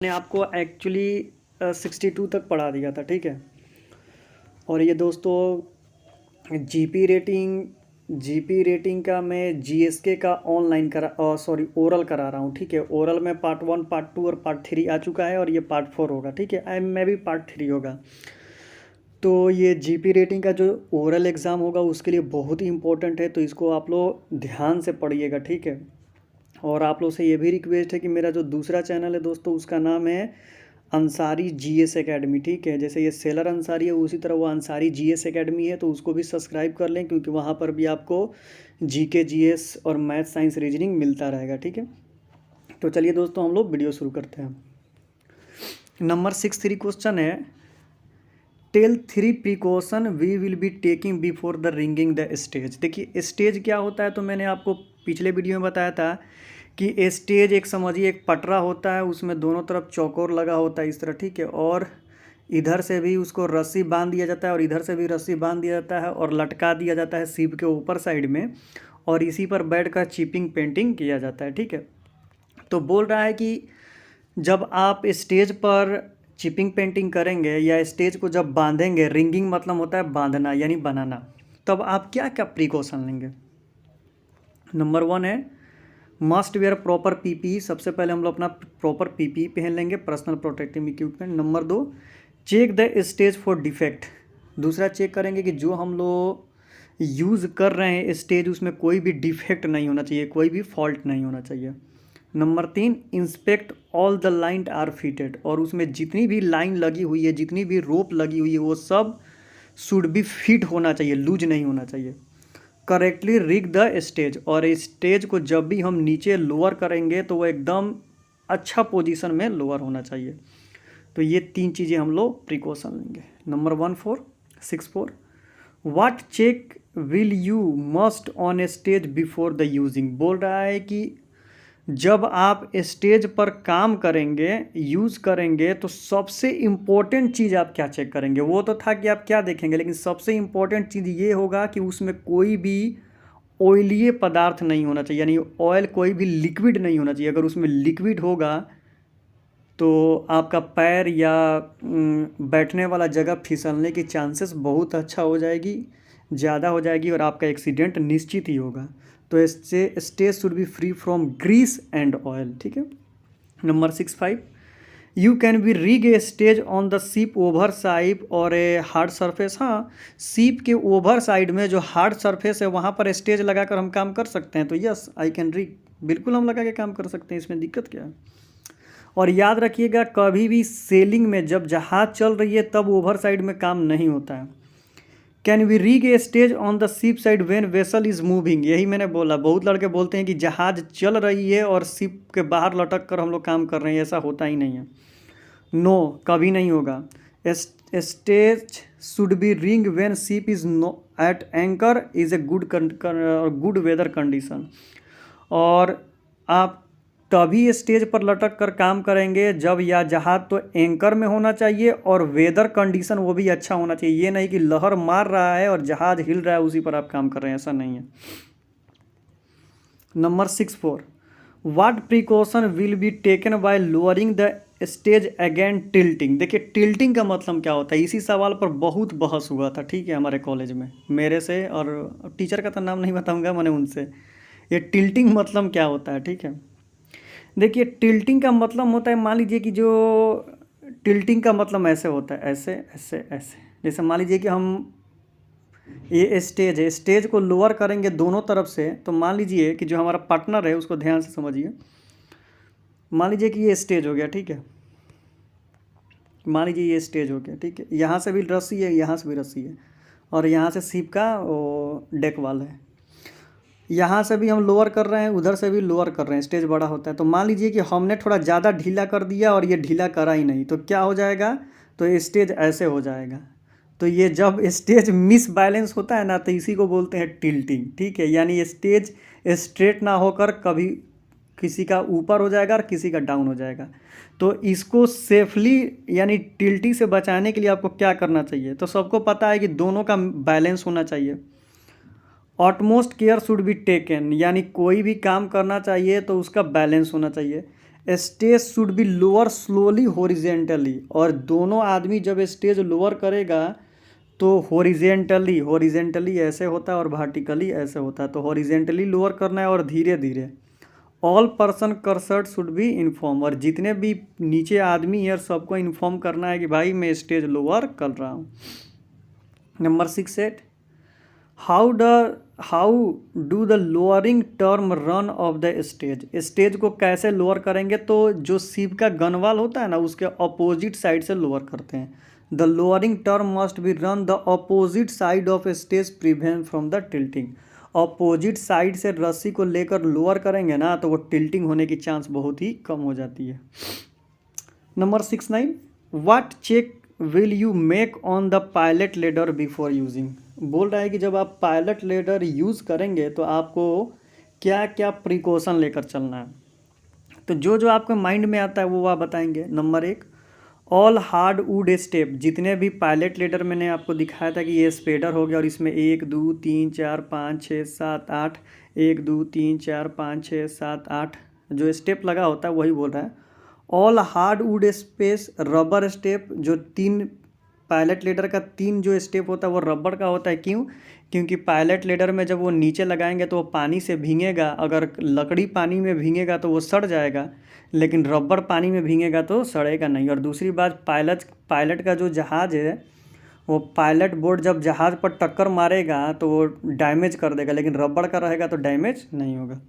ने आपको एक्चुअली 62 तक पढ़ा दिया था, ठीक है। और ये दोस्तों जीपी रेटिंग का मैं जीएसके का ऑनलाइन ओरल करा रहा हूँ, ठीक है। ओरल में पार्ट 1, पार्ट 2 और पार्ट 3 आ चुका है और ये पार्ट 4 होगा, ठीक है। में भी पार्ट 3 होगा। तो ये जीपी रेटिंग का जो ओरल एग्ज़ाम होगा उसके लिए बहुत ही इंपॉर्टेंट है, तो इसको आप लोग ध्यान से पढ़िएगा, ठीक है। और आप लोग से ये भी रिक्वेस्ट है कि मेरा जो दूसरा चैनल है दोस्तों उसका नाम है अंसारी जीएस एकेडमी, ठीक है। जैसे ये सेलर अंसारी है उसी तरह वो अंसारी जीएस एकेडमी है, तो उसको भी सब्सक्राइब कर लें क्योंकि वहाँ पर भी आपको जीके जीएस और मैथ साइंस रीजनिंग मिलता रहेगा, ठीक है। तो चलिए दोस्तों हम लोग वीडियो शुरू करते हैं। नंबर 63 क्वेश्चन है, tell 3 precaution we will be taking before the rigging the stage. देखिए स्टेज क्या होता है, तो मैंने आपको पिछले वीडियो में बताया था कि स्टेज एक समझिए एक पटरा होता है, उसमें दोनों तरफ चौकोर लगा होता है इस तरह, ठीक है। और इधर से भी उसको रस्सी बांध दिया जाता है और इधर से भी रस्सी बांध दिया जाता है और लटका दिया जाता है सीप के ऊपर साइड में, और इसी पर बैठकर चिपिंग पेंटिंग किया जाता है, ठीक है। तो बोल रहा है कि जब आप स्टेज पर चिपिंग पेंटिंग करेंगे या स्टेज को जब बांधेंगे, रिंगिंग मतलब होता है बांधना यानी बनाना, तब आप क्या क्या प्रिकॉशन लेंगे। नंबर 1 है मस्ट वेयर प्रॉपर पीपी। सबसे पहले हम लोग अपना प्रॉपर पीपी पहन लेंगे, personal protective equipment. Number 2 check the stage for defect. दूसरा चेक करेंगे कि जो हम लोग यूज़ कर रहे हैं स्टेज उसमें कोई भी डिफेक्ट नहीं होना चाहिए, कोई भी फॉल्ट नहीं होना चाहिए। Number 3 inspect all the line are fitted. और उसमें जितनी भी लाइन लगी हुई है, जितनी भी रोप लगी हुई है, वो सब शुड बी फिट होना चाहिए, लूज नहीं होना चाहिए। Correctly rig the stage. और स्टेज को जब भी हम नीचे लोअर करेंगे तो वो एकदम अच्छा पोजीशन में लोअर होना चाहिए। तो ये 3 चीज़ें हम लोग प्रिकॉशन लेंगे। Number 1464 what check will you must on a stage before the using. बोल रहा है कि जब आप स्टेज पर काम करेंगे, यूज़ करेंगे, तो सबसे इम्पोर्टेंट चीज़ आप क्या चेक करेंगे। वो तो था कि आप क्या देखेंगे, लेकिन सबसे इम्पोर्टेंट चीज़ ये होगा कि उसमें कोई भी ऑयलीय पदार्थ नहीं होना चाहिए, यानी ऑयल कोई भी लिक्विड नहीं होना चाहिए। अगर उसमें लिक्विड होगा तो आपका पैर या बैठने वाला जगह फिसलने की चांसेस बहुत अच्छा हो जाएगी, ज़्यादा हो जाएगी और आपका एक्सीडेंट निश्चित ही होगा। तो इससे stage should be free from grease and oil, ठीक है। Number 65 you can be rig a stage on the ship over side और ए हार्ड सरफेस। हाँ, सीप के ओवर साइड में जो हार्ड सरफेस है वहाँ पर स्टेज लगाकर हम काम कर सकते हैं। तो यस आई कैन रीग, बिल्कुल हम लगा के काम कर सकते हैं, इसमें दिक्कत क्या है। और याद रखिएगा कभी भी सेलिंग में जब जहाज़ चल रही है तब ओवर साइड में काम नहीं होता है। Can we rig a stage on the ship side when vessel is moving. यही मैंने बोला, बहुत लड़के बोलते हैं कि जहाज़ चल रही है और शिप के बाहर लटक कर हम लोग काम कर रहे हैं, ऐसा होता ही नहीं है। नो, कभी नहीं होगा। Stage should be rig when ship is no at anchor is a good weather condition. और आप तभी स्टेज पर लटक कर काम करेंगे जब या जहाज तो एंकर में होना चाहिए और वेदर कंडीशन वो भी अच्छा होना चाहिए। ये नहीं कि लहर मार रहा है और जहाज हिल रहा है उसी पर आप काम कर रहे हैं, ऐसा नहीं है। Number 64 what precaution will be taken by lowering the stage again tilting. देखिए टिल्टिंग का मतलब क्या होता है, इसी सवाल पर बहुत बहस हुआ था, ठीक है, हमारे कॉलेज में मेरे से, और टीचर का तो नाम नहीं बताऊंगा मैंने उनसे। ये टिल्टिंग मतलब क्या होता है, ठीक है। देखिए टिल्टिंग का मतलब होता है, मान लीजिए कि जो टिल्टिंग का मतलब ऐसे होता है, ऐसे ऐसे ऐसे। जैसे मान लीजिए कि हम ये स्टेज है, स्टेज को लोअर करेंगे दोनों तरफ से, तो मान लीजिए कि जो हमारा पार्टनर है उसको ध्यान से समझिए। मान लीजिए कि ये स्टेज हो गया, ठीक है। मान लीजिए ये स्टेज हो गया, ठीक है। यहाँ से भी रस्सी है, यहाँ से भी रस्सी है, और यहाँ से सीप का वो डेक वाल है। यहाँ से भी हम लोअर कर रहे हैं, उधर से भी लोअर कर रहे हैं, स्टेज बड़ा होता है। तो मान लीजिए कि हमने थोड़ा ज़्यादा ढीला कर दिया और ये ढीला करा ही नहीं, तो क्या हो जाएगा, तो स्टेज ऐसे हो जाएगा। तो ये जब स्टेज मिस बैलेंस होता है ना, तो इसी को बोलते हैं टिल्टिंग, ठीक है। यानी स्टेज स्ट्रेट ना होकर कभी किसी का ऊपर हो जाएगा और किसी का डाउन हो जाएगा। तो इसको सेफली यानी टिल्टी से बचाने के लिए आपको क्या करना चाहिए, तो सबको पता है कि दोनों का बैलेंस होना चाहिए। ऑटमोस्ट केयर शुड बी टेकन, यानी कोई भी काम करना चाहिए तो उसका बैलेंस होना चाहिए। Stage should be lower slowly horizontally, और दोनों आदमी जब स्टेज लोअर करेगा तो हॉरिजेंटली ऐसे होता है और वर्टिकली ऐसे होता है, तो हॉरिजेंटली लोअर करना है और धीरे धीरे। All person concern should be inform, और जितने भी नीचे आदमी है सबको इन्फॉर्म करना है कि भाई मैं स्टेज लोअर कर रहा हूँ। Number 6 8, how do the lowering term run of the stage, stage को कैसे लोअर करेंगे, तो जो शिव का गनवाल होता है ना उसके अपोजिट साइड से लोअर करते हैं। The lowering term must be run the opposite side of stage prevent from the tilting, opposite side से रस्सी को लेकर लोअर करेंगे ना तो वो टिल्टिंग होने की चांस बहुत ही कम हो जाती है। Number 6 9, what check will you make on the pilot ladder before using, बोल रहा है कि जब आप पायलट लेडर यूज़ करेंगे तो आपको क्या क्या प्रिकॉशन लेकर चलना है, तो जो आपके माइंड में आता है वो आप बताएंगे। Number 1, all hard would step, जितने भी पायलट लेडर मैंने आपको दिखाया था कि ये स्पेडर हो गया और इसमें 1 2 3 4 5 6 7 8 1 2 3 4 5 6 7 8 जो स्टेप लगा होता है वही बोल रहा है। All hard wood space rubber step, जो 3 पायलट लेडर का 3 जो स्टेप होता है वो रबर का होता है। क्यों? क्योंकि पायलट लेडर में जब वो नीचे लगाएंगे तो वो पानी से भीगेगा, अगर लकड़ी पानी में भीगेगा तो वो सड़ जाएगा, लेकिन रबर पानी में भीगेगा तो सड़ेगा नहीं। और दूसरी बात, पायलट का जो जहाज़ है वो पायलट बोर्ड जब जहाज़ पर टक्कर मारेगा तो वो डैमेज कर देगा, लेकिन रबर का रहेगा तो डैमेज नहीं होगा।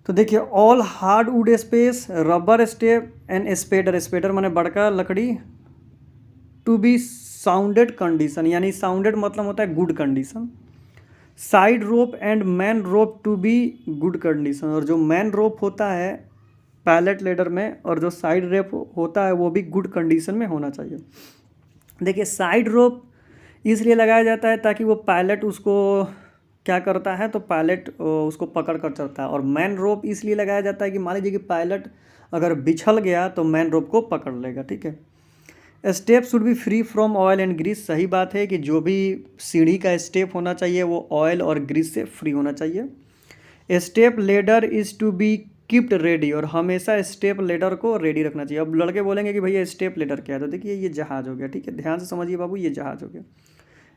तो देखिए, all hard wood space rubber step and spreader माने बड़का लकड़ी, टू बी साउंडेड कंडीशन, यानी साउंडेड मतलब होता है good condition. Side rope and man rope to be good condition, और जो मैन रोप होता है पायलट लेडर में और जो साइड रोप होता है वो भी गुड कंडीशन में होना चाहिए। देखिए, साइड रोप इसलिए लगाया जाता है ताकि वो पायलट उसको क्या करता है तो पायलट उसको पकड़ कर चलता है, और मैन रोप इसलिए लगाया जाता है कि मान लीजिए कि पायलट अगर बिछल गया तो मैन रोप को पकड़ लेगा। ठीक है। Step should be free from oil and grease, सही बात है कि जो भी सीढ़ी का स्टेप होना चाहिए वो ऑयल और ग्रीस से फ्री होना चाहिए। Step ladder is to be keeped ready, और हमेशा स्टेप लेडर को रेडी रखना चाहिए। अब लड़के बोलेंगे कि भैया स्टेप लेडर क्या है, तो देखिए ये जहाज़ हो गया। ठीक है, ध्यान से समझिए बाबू, ये जहाज़ हो गया।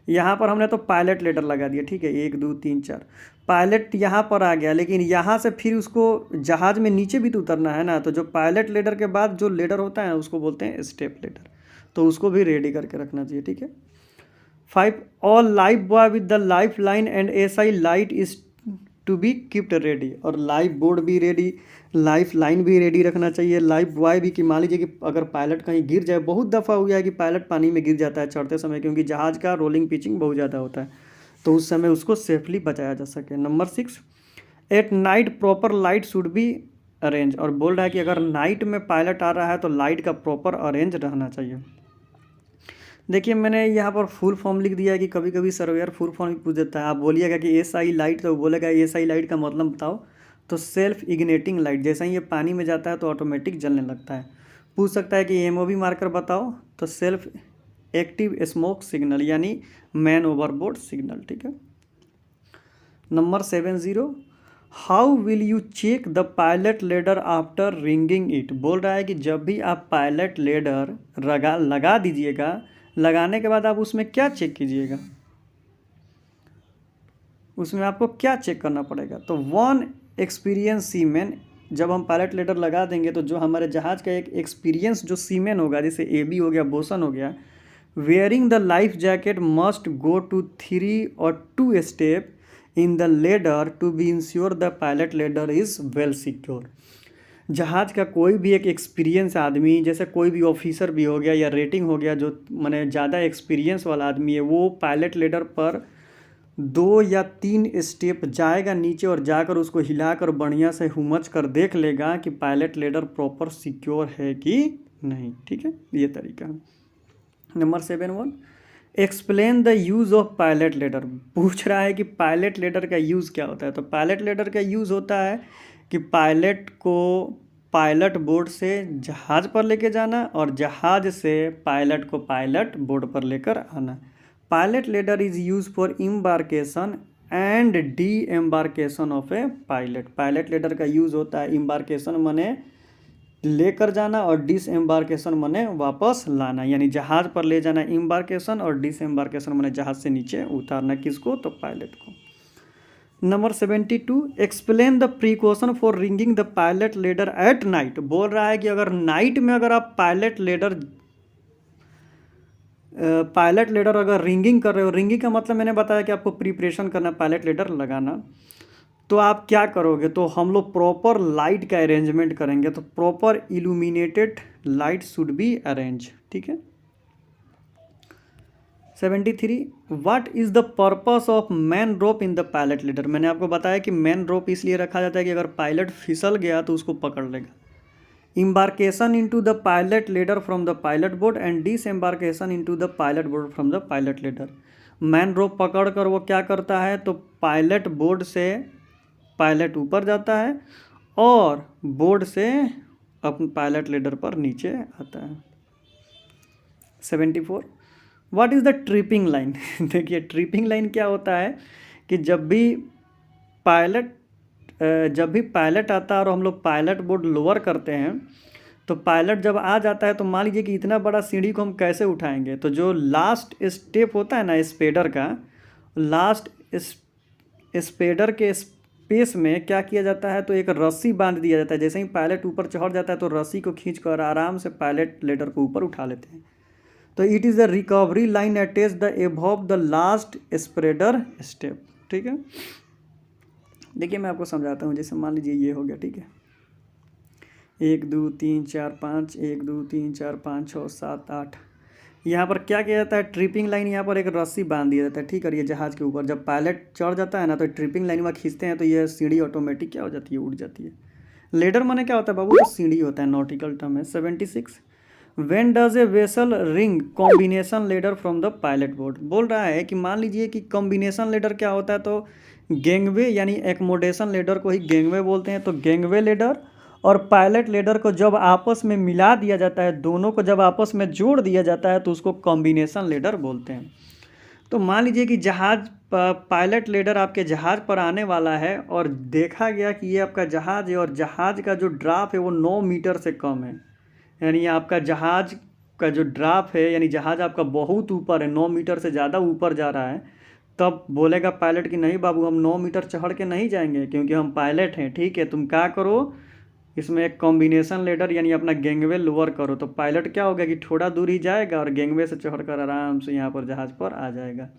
यहाँ पर हमने तो पायलट लेडर लगा दिया। ठीक है, 1 2 3 4 पायलट यहाँ पर आ गया, लेकिन यहाँ से फिर उसको जहाज़ में नीचे भी तो उतरना है ना, तो जो पायलट लेडर के बाद जो लेडर होता है उसको बोलते हैं स्टेप लेडर, तो उसको भी रेडी करके रखना चाहिए। ठीक है। 5, all life buoy with the life line and SI light is to be keeped ready, और लाइफ बोर्ड भी रेडी, लाइफ लाइन भी रेडी रखना चाहिए। लाइफ बॉय भी, कि मान लीजिए कि अगर पायलट कहीं गिर जाए, बहुत दफ़ा हो गया है कि पायलट पानी में गिर जाता है चढ़ते समय, क्योंकि जहाज़ का रोलिंग पिचिंग बहुत ज़्यादा होता है, तो उस समय उसको सेफली बचाया जा सके। Number 6, at night proper light should be arrange, और बोल रहा है कि अगर नाइट में पायलट आ रहा है तो लाइट का प्रॉपर अरेंज रहना चाहिए। देखिए, मैंने यहाँ पर फुल फॉर्म लिख दिया है कि कभी कभी सर्वेयर फुल फॉर्म भी पूछ देता है। आप बोलिएगा कि एसआई लाइट, तो बोलेगा एसआई लाइट का मतलब बताओ, तो सेल्फ इग्नेटिंग लाइट, जैसे ही ये पानी में जाता है तो ऑटोमेटिक जलने लगता है। पूछ सकता है कि एमओवी मार्कर बताओ, तो सेल्फ एक्टिव स्मोक सिग्नल, यानी मैन ओवरबोर्ड सिग्नल। ठीक है। Number 70, how will you check the pilot ladder after rigging it, बोल रहा है कि जब भी आप पायलट लेडर लगा दीजिएगा, लगाने के बाद आप उसमें क्या चेक कीजिएगा, उसमें आपको क्या चेक करना पड़ेगा। तो 1 एक्सपीरियंस सीमेन, जब हम पायलट लेडर लगा देंगे तो जो हमारे जहाज़ का एक एक्सपीरियंस जो सीमेन होगा, जैसे एबी हो गया, बोसन हो गया, wearing the life jacket must go to 3 और 2 step in the ladder to be ensure the pilot ladder is well secure. जहाज़ का कोई भी एक एक्सपीरियंस आदमी, जैसे कोई भी ऑफिसर भी हो गया या रेटिंग हो गया, जो माने ज़्यादा एक्सपीरियंस वाला आदमी है, वो पायलट लेडर पर 2 या 3 स्टेप जाएगा नीचे और जाकर उसको हिलाकर बढ़िया से हुमच कर देख लेगा कि पायलट लेडर प्रॉपर सिक्योर है कि नहीं। ठीक है, ये तरीका है। Number 71, explain the use of pilot ladder, पूछ रहा है कि पायलट लेडर का यूज़ क्या होता है। तो पायलट लेडर का यूज़ होता है कि पायलट को पायलट बोर्ड से जहाज़ पर लेके जाना और जहाज़ से पायलट को पायलट बोर्ड पर लेकर आना। Pilot ladder is use for embarkation and disembarkation of a pilot. Pilot ladder का यूज़ होता है एम्बार्केशन मने लेकर जाना और डिस एम्बार्केशन मने वापस लाना, यानी जहाज़ पर ले जाना एम्बार्केशन और डिस एम्बार्केशन मने जहाज़ से नीचे उतारना, किसको, तो पायलट को। Number 72, explain the precaution for rigging the pilot ladder at night. बोल रहा है कि अगर नाइट में अगर आप पायलट लेडर अगर रिंगिंग कर रहे हो, रिंगिंग का मतलब मैंने बताया कि आपको प्रिपरेशन करना, पायलट लेडर लगाना, तो आप क्या करोगे, तो हम लोग प्रॉपर लाइट का अरेंजमेंट करेंगे। तो proper illuminated light should be arrange, ठीक है। 73, what is the purpose of man rope in the pilot ladder. मैंने आपको बताया कि मैन रोप इसलिए रखा जाता है कि अगर पायलट फिसल गया तो उसको पकड़ लेगा। embarkation into the pilot ladder from the pilot board and disembarkation into the pilot board from the pilot ladder। Man rope पकड़ कर वो क्या करता है, तो पायलट बोर्ड से पायलट ऊपर जाता है और बोर्ड से अपने पायलट लेडर पर नीचे आता है। 74, what is the tripping line. देखिए ट्रिपिंग लाइन क्या होता है कि जब भी पायलट आता है और हम लोग पायलट बोर्ड लोअर करते हैं, तो पायलट जब आ जाता है तो मान लीजिए कि इतना बड़ा सीढ़ी को हम कैसे उठाएंगे, तो जो लास्ट स्टेप होता है ना स्पेडर का, लास्ट स्पेडर के स्पेस में क्या किया जाता है, तो एक रस्सी बांध दिया जाता है। जैसे ही पायलट ऊपर चढ़ जाता है तो रस्सी को खींच कर आराम से पायलट लेडर को ऊपर उठा लेते हैं। तो it is the recovery line attach the above the last spreader step, ठीक है। देखिए मैं आपको समझाता हूँ। जैसे मान लीजिए ये हो गया, ठीक है, 1 2 3 4 5, 1 2 3 4 5 6 7 8। यहाँ पर क्या किया जाता है, ट्रिपिंग लाइन यहाँ पर एक रस्सी बांध दिया जाता है, ठीक है। ये जहाज़ के ऊपर जब पायलट चढ़ जाता है ना, तो ट्रिपिंग लाइन में खींचते हैं तो ये सीढ़ी ऑटोमेटिक क्या हो जाती है, उड़ जाती है। लेडर माने क्या होता है बाबू, तो सीढ़ी होता है, नॉटिकल टर्म है। 76, when does a vessel ring combination ladder from the pilot board. बोल रहा है कि मान लीजिए कि कॉम्बिनेशन लेडर क्या होता है, तो गैंगवे यानी एकोमोडेशन लेडर को ही गैंगवे बोलते हैं। तो गैंगवे लेडर और पायलट लेडर को जब आपस में मिला दिया जाता है, दोनों को जब आपस में जोड़ दिया जाता है, तो उसको कॉम्बिनेशन लेडर बोलते हैं। तो मान लीजिए कि जहाज़ पायलट लेडर आपके जहाज़ पर आने वाला है और देखा गया कि ये आपका जहाज़ है और जहाज़ का जो ड्राफ्ट है वो 9 मीटर से कम है, यानी आपका जहाज़ का जो ड्राफ्ट है, यानी जहाज़ आपका बहुत ऊपर है, 9 मीटर से ज़्यादा ऊपर जा रहा है, तब बोलेगा पायलट कि नहीं बाबू हम 9 मीटर चढ़ के नहीं जाएंगे क्योंकि हम पायलट हैं, ठीक है। तुम क्या करो, इसमें एक कॉम्बिनेशन लेडर यानी अपना गैंगवे लोअर करो। तो पायलट क्या होगा कि थोड़ा दूर ही जाएगा और गैंगवे से चढ़कर आराम से यहाँ पर जहाज़ पर आ जाएगा।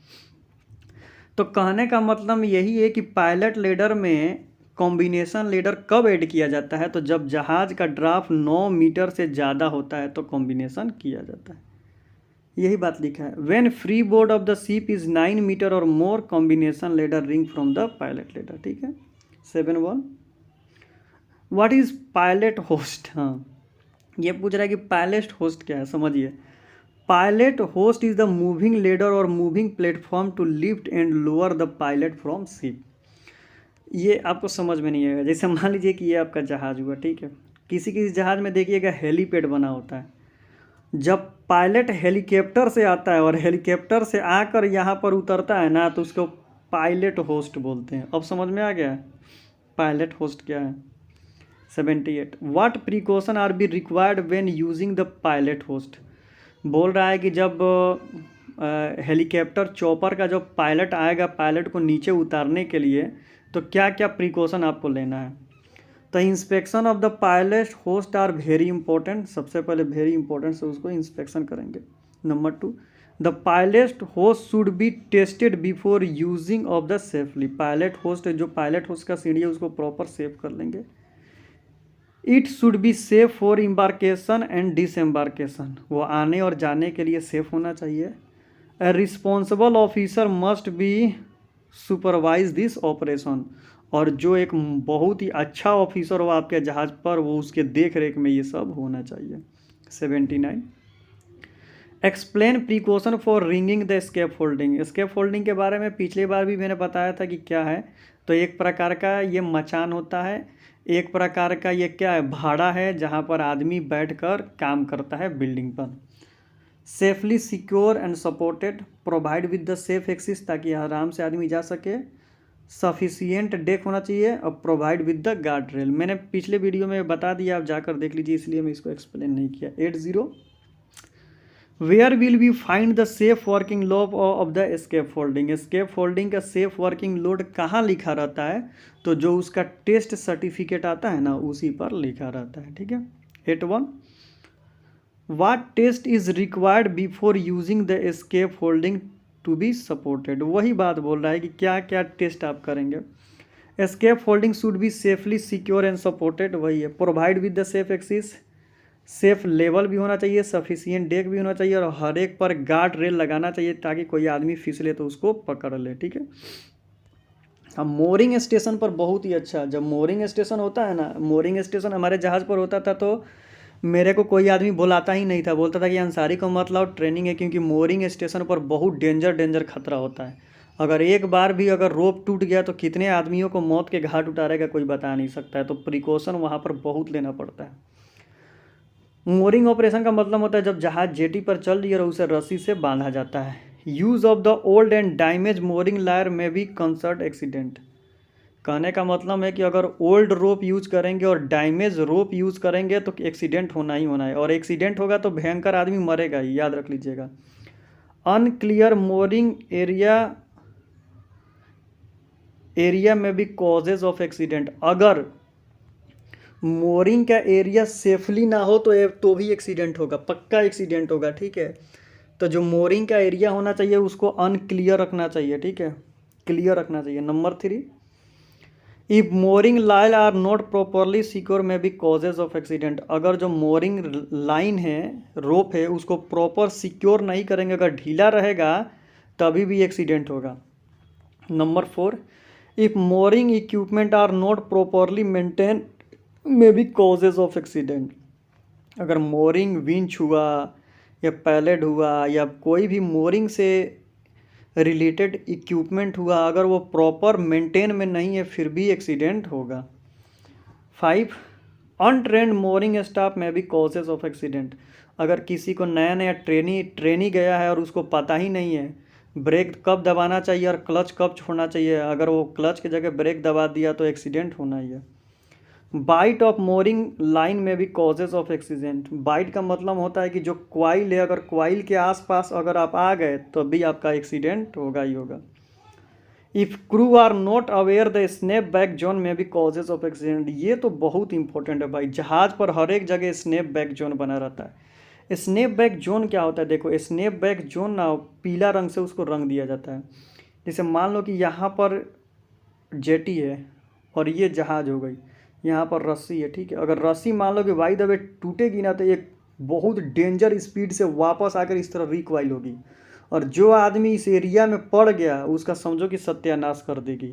तो कहने का मतलब यही है कि पायलट लेडर में कॉम्बिनेशन लेडर कब ऐड किया जाता है, तो जब जहाज़ का ड्राफ्ट 9 मीटर से ज़्यादा होता है तो कॉम्बिनेशन किया जाता है। यही बात लिखा है। When freeboard of the ship is 9 metre और more combination ladder ring from the pilot ladder, ठीक है। 71, व्हाट इज़ पायलट होस्ट। हाँ, ये पूछ रहा है कि पायलट होस्ट क्या है, समझिए। Pilot hoist is the moving ladder और moving platform to lift and lower the pilot from ship. ये आपको समझ में नहीं आएगा। जैसे मान लीजिए कि ये आपका जहाज़ हुआ, ठीक है। किसी किसी जहाज़ में देखिएगा हेलीपैड बना होता है। जब पायलट हेलीकॉप्टर से आता है और हेलीकॉप्टर से आकर यहाँ पर उतरता है ना, तो उसको पायलट होस्ट बोलते हैं। अब समझ में आ गया पायलट होस्ट क्या है। 78, what precaution R be required when using the pilot host. बोल रहा है कि जब हेलीकॉप्टर चॉपर का जो पायलट आएगा पायलट को नीचे उतारने के लिए, तो क्या क्या प्रिकॉशन आपको लेना है। तो inspection of the pilot hoist are very important. सबसे पहले वेरी इंपॉर्टेंट से उसको इंस्पेक्शन करेंगे। Number 2, the pilot hoist should be tested before using of the safely. Pilot hoist जो पायलट होस्ट का सीढ़ी है उसको प्रॉपर सेव कर लेंगे। It should be safe for embarkation and disembarkation. वो आने और जाने के लिए सेफ होना चाहिए। A responsible officer must be supervise this operation. और जो एक बहुत ही अच्छा ऑफिसर हो आपके जहाज़ पर, वो उसके देख रेख में ये सब होना चाहिए। 79, explain precaution for rigging the scaffolding. Scaffolding के बारे में पिछली बार भी मैंने बताया था कि क्या है। तो एक प्रकार का ये मचान होता है, एक प्रकार का ये क्या है, भाड़ा है, जहाँ पर आदमी बैठकर काम करता है बिल्डिंग पर। Safely secure and supported, provide with the safe access, ताकि आराम से आदमी जा सके। सफिशियंट डेक होना चाहिए और provide with the guard rail. मैंने पिछले वीडियो में बता दिया, आप जाकर देख लीजिए, इसलिए मैं इसको एक्सप्लेन नहीं किया। 80 where will we find the safe working load of the scaffolding. Scaffolding का सेफ वर्किंग लोड कहाँ लिखा रहता है, तो जो उसका टेस्ट सर्टिफिकेट आता है ना उसी पर लिखा रहता है, ठीक है। 81 what test is required before using the scaffolding to be supported. वही बात बोल रहा है कि क्या क्या टेस्ट आप करेंगे। Escape folding should be safely secure and supported, वही है। Provide with the safe axis, safe level भी होना चाहिए, सफिशिएंट डेक भी होना चाहिए और हर एक पर गार्ड रेल लगाना चाहिए ताकि कोई आदमी फिसले तो उसको पकड़ ले, ठीक है। अब मोरिंग स्टेशन पर बहुत ही अच्छा, जब मोरिंग स्टेशन होता है ना, मोरिंग स्टेशन हमारे जहाज़ पर होता था तो मेरे को कोई आदमी बुलाता ही नहीं था, बोलता था कि अंसारी को मत लाओ, ट्रेनिंग है, क्योंकि मोरिंग स्टेशन पर बहुत डेंजर खतरा होता है। अगर एक बार भी अगर रोप टूट गया तो कितने आदमियों को मौत के घाट उतारेगा कोई बता नहीं सकता है, तो प्रिकॉशन वहाँ पर बहुत लेना पड़ता है। मोरिंग ऑपरेशन का मतलब होता है जब जहाज जेटी पर चल रही है और उसे रस्सी से बांधा जाता है। Use of the old and damage mooring wire may be concert accident. कहने का मतलब है कि अगर ओल्ड रोप यूज़ करेंगे और डैमेज रोप यूज़ करेंगे तो एक्सीडेंट होना ही होना है, और एक्सीडेंट होगा तो भयंकर आदमी मरेगा ही, याद रख लीजिएगा। अनक्लियर मोरिंग एरिया में भी कॉजेज ऑफ एक्सीडेंट। अगर मोरिंग का एरिया सेफली ना हो तो भी एक्सीडेंट होगा, पक्का एक्सीडेंट होगा, ठीक है। तो जो मोरिंग का एरिया होना चाहिए उसको अनक्लियर रखना चाहिए, ठीक है, क्लियर रखना चाहिए। Number 3, if mooring line are not properly secure may be causes of accident. अगर जो मोरिंग लाइन है, रोप है, उसको प्रॉपर सिक्योर नहीं करेंगे, अगर ढीला रहेगा तभी भी एक्सीडेंट होगा। Number 4, if mooring equipment are not properly maintain may be causes of accident. अगर मोरिंग विंच हुआ या पैलेट हुआ या कोई भी मोरिंग से रिलेटेड इक्विपमेंट हुआ, अगर वो प्रॉपर मेंटेन में नहीं है फिर भी एक्सीडेंट होगा। 5, अनट्रेंड मोरिंग स्टाफ में भी कॉजेज ऑफ एक्सीडेंट। अगर किसी को नया ट्रेनी गया है और उसको पता ही नहीं है ब्रेक कब दबाना चाहिए और क्लच कब छोड़ना चाहिए, अगर वो क्लच की जगह ब्रेक दबा दिया तो एक्सीडेंट होना ही है। बाइट ऑफ मोरिंग लाइन में be causes of accident. Bite का मतलब होता है कि जो क्वाइल है, अगर क्वाइल के आसपास अगर आप आ गए तो भी आपका एक्सीडेंट होगा ही होगा। If crew are not aware the snap back zone may be causes of accident. ये तो बहुत इंपॉर्टेंट है भाई, जहाज़ पर हर एक जगह स्नैप बैक जोन बना रहता है। स्नैप बैक जोन क्या होता है, देखो स्नैप बैक जोन ना पीला रंग से उसको रंग दिया जाता है। जैसे मान लो कि यहाँ पर जेटी है और ये जहाज़ हो गई, यहाँ पर रस्सी है, ठीक है। अगर रस्सी मान लो कि बाई द वे टूटेगी ना तो एक बहुत डेंजर स्पीड से वापस आकर इस तरह रिकॉइल होगी, और जो आदमी इस एरिया में पड़ गया उसका समझो कि सत्यानाश कर देगी।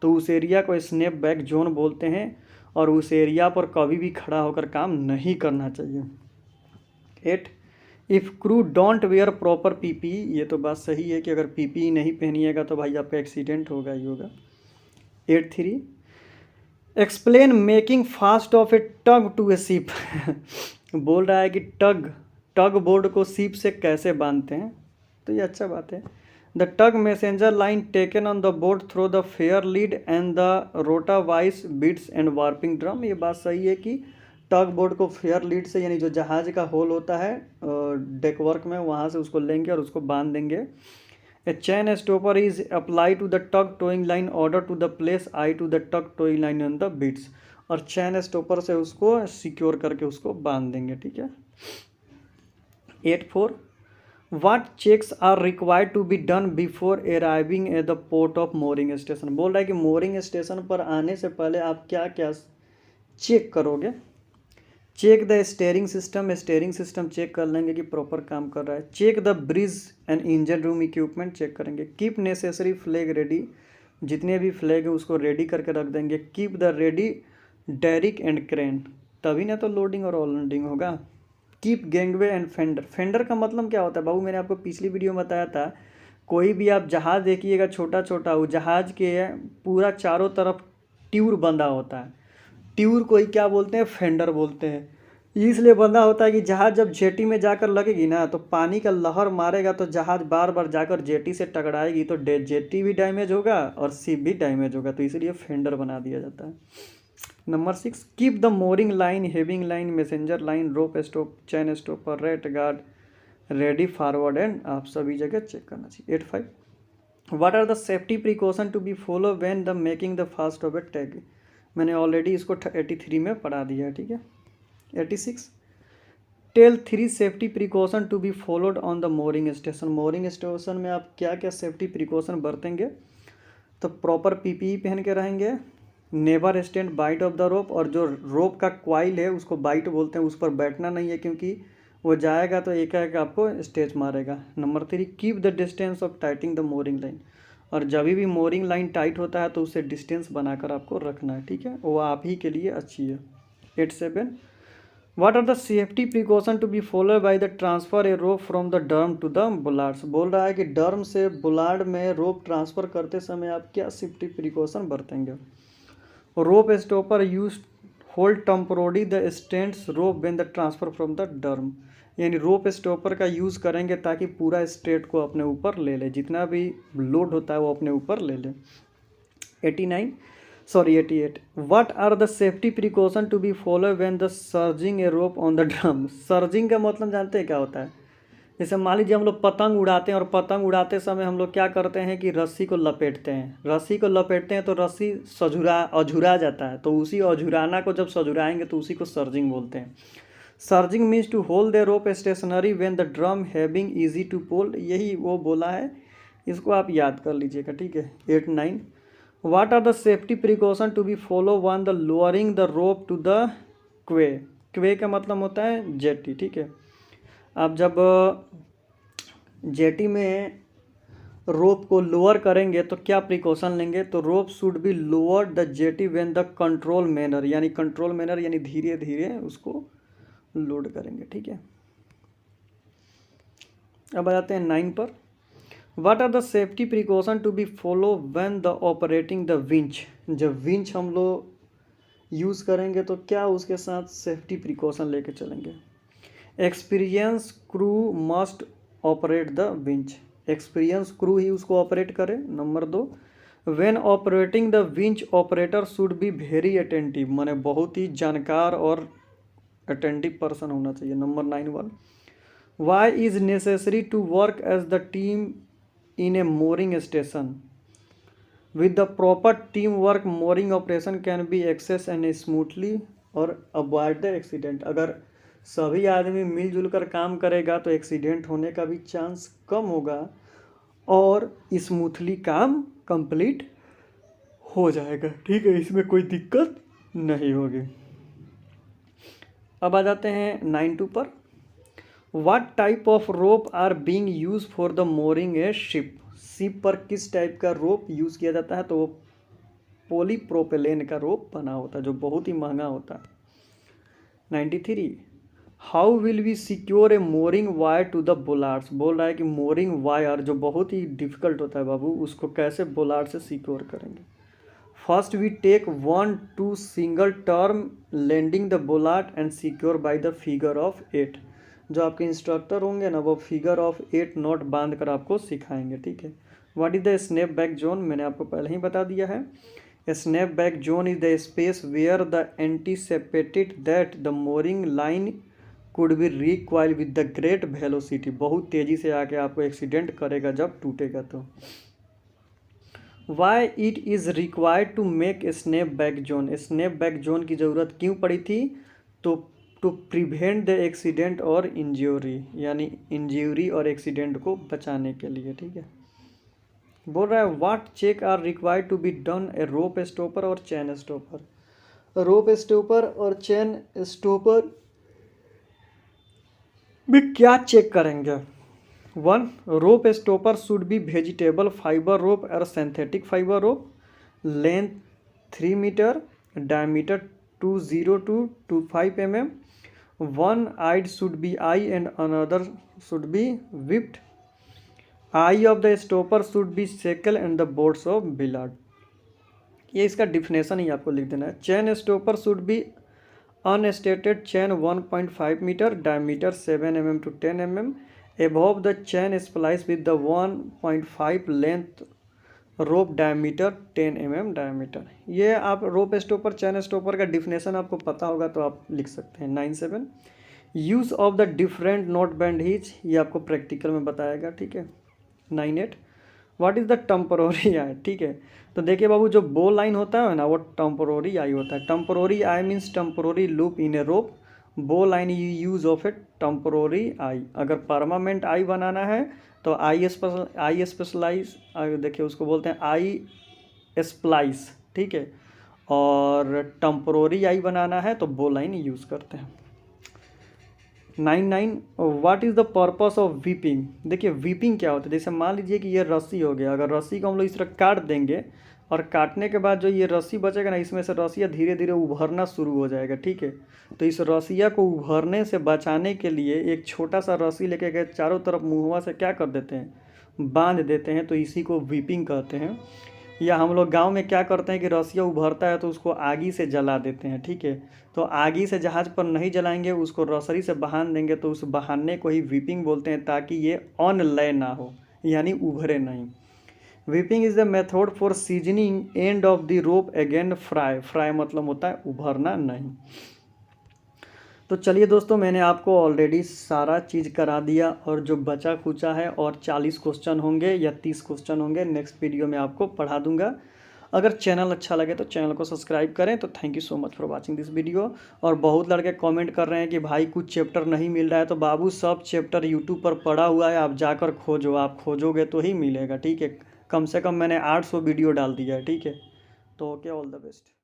तो उस एरिया को स्नैप बैक जोन बोलते हैं और उस एरिया पर कभी भी खड़ा होकर काम नहीं करना चाहिए। 8, if crew don't wear proper PPE. ये तो बात सही है कि अगर पीपीई नहीं पहनिएगा तो भाई आपका एक्सीडेंट होगा ही होगा। 8.3, explain making fast of a tug to a ship. बोल रहा है कि टग बोर्ड को शिप से कैसे बांधते हैं, तो ये अच्छा बात है। The tug messenger line taken on the board through the fair lead and the rota vice bitts and warping drum. ये बात सही है कि टग बोर्ड को फेयर लीड से, यानी जो जहाज का होल होता है डेक वर्क में, वहाँ से उसको लेंगे और उसको बांध देंगे। A chain stopper is applied to the tug towing line order to the place eye to the tug towing line on the bits। और चैन स्टॉपर से उसको सिक्योर करके उसको बांध देंगे, ठीक है। 8.4, What checks are required to be done before arriving at the port of mooring station। बोल रहा है कि मोरिंग स्टेशन पर आने से पहले आप क्या क्या चेक करोगे। Check the steering system check कर लेंगे कि प्रॉपर काम कर रहा है। Check the bridge and engine room equipment check करेंगे। कीप नेसेसरी फ्लैग रेडी, जितने भी फ्लैग है उसको रेडी करके रख देंगे। Keep the ready derrick and crane, तभी ना तो लोडिंग और अनलोडिंग होगा। कीप गैंगवे एंड फेंडर का मतलब क्या होता है बाबू, मैंने आपको पिछली वीडियो में बताया था। कोई भी आप जहाज़ देखिएगा छोटा छोटा, वो जहाज़ के पूरा चारों तरफ ट्यूर बंधा होता है, ट्यूर को ही क्या बोलते हैं, फेंडर बोलते हैं। इसलिए बंधा होता है कि जहाज जब जेटी में जाकर लगेगी ना तो पानी का लहर मारेगा तो जहाज बार बार जाकर जेटी से टकराएगी तो जेटी भी डैमेज होगा और शिप भी डैमेज होगा, तो इसलिए फेंडर बना दिया जाता है। Number 6, keep the mooring line, heaving line, messenger line, rope stop, chain stopper, rat guard ready forward and आप सभी जगह चेक करना चाहिए। 85, what are the safety precaution to be follow when the making the fast of a tug. मैंने already इसको 83 में पढ़ा दिया है, ठीक है। 86, tell 3 safety precaution to be followed on the mooring station. Mooring station में आप क्या क्या सेफ्टी प्रिकॉशन बरतेंगे, तो प्रॉपर पीपीई पहन के रहेंगे, never stand bight of the rope, और जो रोप का क्वाइल है उसको बाइट बोलते हैं, उस पर बैठना नहीं है क्योंकि वो जाएगा तो एक आपको स्टेच मारेगा। Number 3, keep the distance of टाइटिंग the mooring line, और जब भी मोरिंग लाइन टाइट होता है तो उससे डिस्टेंस बनाकर आपको रखना है, ठीक है, वो आप ही के लिए अच्छी है। 87, what are the safety precaution to be follow by the transfer a rope from the drum to the bollards. बोल रहा है कि डर्म से बुलार्ड में रोप ट्रांसफ़र करते समय आप क्या सेफ्टी प्रिकॉशन बरतेंगे। Rope stopper use hold temporary the stands rope when the transfer from the drum, यानी रोप स्टॉपर का यूज़ करेंगे ताकि पूरा स्ट्रेट को अपने ऊपर ले ले, जितना भी लोड होता है वो अपने ऊपर ले ले। 88, what are the safety precaution to be follow when the surging a rope on the drum. Surging का मतलब जानते हैं क्या होता है, जैसे मान लीजिए हम लोग पतंग उड़ाते हैं और पतंग उड़ाते समय हम लोग क्या करते हैं कि रस्सी को लपेटते हैं, रस्सी को लपेटते हैं तो रस्सी अझुरा जाता है, तो उसी अझुराना को जब सझुराएंगे तो उसी को सर्जिंग बोलते हैं। Surging means to hold the rope stationary when the drum heaving easy to pull, यही वो बोला है, इसको आप याद कर लीजिएगा, ठीक है। 89, what are the safety precaution to be follow when the lowering the rope to the quay. Quay का मतलब होता है जेटी, ठीक है। आप जब जेटी में रोप को लोअर करेंगे तो क्या प्रिकॉशन लेंगे, तो rope should be lower the jetty when the control manner, यानी कंट्रोल मैनर यानी धीरे धीरे उसको लोड करेंगे, ठीक है। अब आ जाते हैं 9 पर, what are the safety precaution to be follow when the operating the winch. जब विंच हम लोग यूज़ करेंगे तो क्या उसके साथ सेफ्टी प्रिकॉशन लेके चलेंगे। Experience crew must operate the winch, experience crew ही उसको ऑपरेट करे। Number 2, when operating the winch operator should be very attentive, माने बहुत ही जानकार और अटेंटिव पर्सन होना चाहिए। Number 91, why is necessary to work as the team in a mooring station, with the proper team work mooring operation can be access and smoothly और avoid the accident. अगर सभी आदमी मिलजुल कर काम करेगा तो एक्सीडेंट होने का भी चांस कम होगा और स्मूथली काम कंप्लीट हो जाएगा, ठीक है, इसमें कोई दिक्कत नहीं होगी। अब आ जाते हैं 92 पर, what type of rope are being use for the mooring a ship. Ship पर किस टाइप का रोप यूज़ किया जाता है, तो वो पॉलीप्रोपेलेन का रोप बना होता है जो बहुत ही महंगा होता है। 93, how will we secure a mooring wire to the bollards. बोल रहा है कि mooring वायर जो बहुत ही डिफिकल्ट होता है बाबू, उसको कैसे बोलार्ड से सिक्योर करेंगे। First we take 1-2 single turn landing the bollard and secure by the figure of 8। जो आपके इंस्ट्रक्टर होंगे ना वो फिगर ऑफ 8 नॉट बांध कर आपको सिखाएंगे, ठीक है। What is the snap back zone, मैंने आपको पहले ही बता दिया है। Snap back zone is the space where the anticipated that the mooring line could be recoil with the great velocity, बहुत तेज़ी से आके आपको एक्सीडेंट करेगा जब टूटेगा तो। Why it is required to make snap back zone, snap back zone की ज़रूरत क्यों पड़ी थी, तो टू प्रिवेंट द एक्सीडेंट और इंज्यूरी, यानी इंज्यूरी और एक्सीडेंट को बचाने के लिए, ठीक है। बोल रहा है what check are required to be done a rope stopper और चैन स्टॉपर। रोप स्टॉपर और चैन स्टॉपर में क्या चेक करेंगे। 1, rope stopper should be vegetable fibre rope और synthetic fibre rope, length 3 metre, diameter 202-25 mm, one eyed should be eye and another should be whipped, eye of the stopper should be shackle and the boards of billiard। ये इसका definition ही आपको लिख देना है। Chain stopper should be unstudded chain 1.5 metre, diameter 7 mm to 10 mm, above the chain splice with the 1.5 length rope, diameter 10 mm diameter. ये आप रोप stopper चैन stopper का definition आपको पता होगा तो आप लिख सकते हैं। 97 use of the different not band hitch, ये आपको प्रैक्टिकल में बताएगा, ठीक है। 98 व्हाट इज़ द टेम्पोररी आई, ठीक है। तो देखिए बाबू, जो बो लाइन होता है ना वो टेम्पोररी आई होता है। Temporary eye means temporary loop in a rope, bowline use of a temporary eye. अगर परमानेंट आई बनाना है तो आई स्पेशलाइज, देखिए उसको बोलते हैं आई स्प्लाइस, ठीक है। और टेम्पोररी आई बनाना है तो बो लाइन यूज़ करते हैं। 99 what is the purpose of weeping. देखिए वीपिंग क्या होता है, जैसे मान लीजिए कि ये रस्सी हो गया, अगर रस्सी को हम लोग इस तरह काट देंगे और काटने के बाद जो ये रस्सी बचेगा ना, इसमें से रस्सियाँ धीरे धीरे उभरना शुरू हो जाएगा, ठीक है। तो इस रस्सिया को उभरने से बचाने के लिए एक छोटा सा रस्सी लेके गए चारों तरफ मुँहवा से क्या कर देते हैं, बांध देते हैं, तो इसी को वीपिंग कहते हैं। या हम लोग गांव में क्या करते हैं कि रस्सिया उभरता है तो उसको आगी से जला देते हैं, ठीक है। तो आगी से जहाज़ पर नहीं जलाएंगे, उसको रसरी से बहान देंगे, तो उस बहाने को ही वीपिंग बोलते हैं, ताकि ये ऑन लय ना हो, यानी उभरे नहीं। Weeping is the method for seasoning end of the rope again fry. Fry मतलब होता है उभरना नहीं। तो चलिए दोस्तों, मैंने आपको ऑलरेडी सारा चीज़ करा दिया, और जो बचा खुचा है और 40 क्वेश्चन होंगे या 30 क्वेश्चन होंगे, नेक्स्ट वीडियो में आपको पढ़ा दूंगा। अगर चैनल अच्छा लगे तो चैनल को सब्सक्राइब करें। तो thank you so much for watching this video. और बहुत लड़के कमेंट कर रहे हैं कि भाई कुछ चैप्टर नहीं मिल रहा है, तो बाबू सब चैप्टर यूट्यूब पर पड़ा हुआ है, आप जाकर खोजो, आप खोजोगे तो ही मिलेगा, ठीक है। कम से कम मैंने 800 वीडियो डाल दिया है, ठीक है। तो ओके, ऑल द बेस्ट।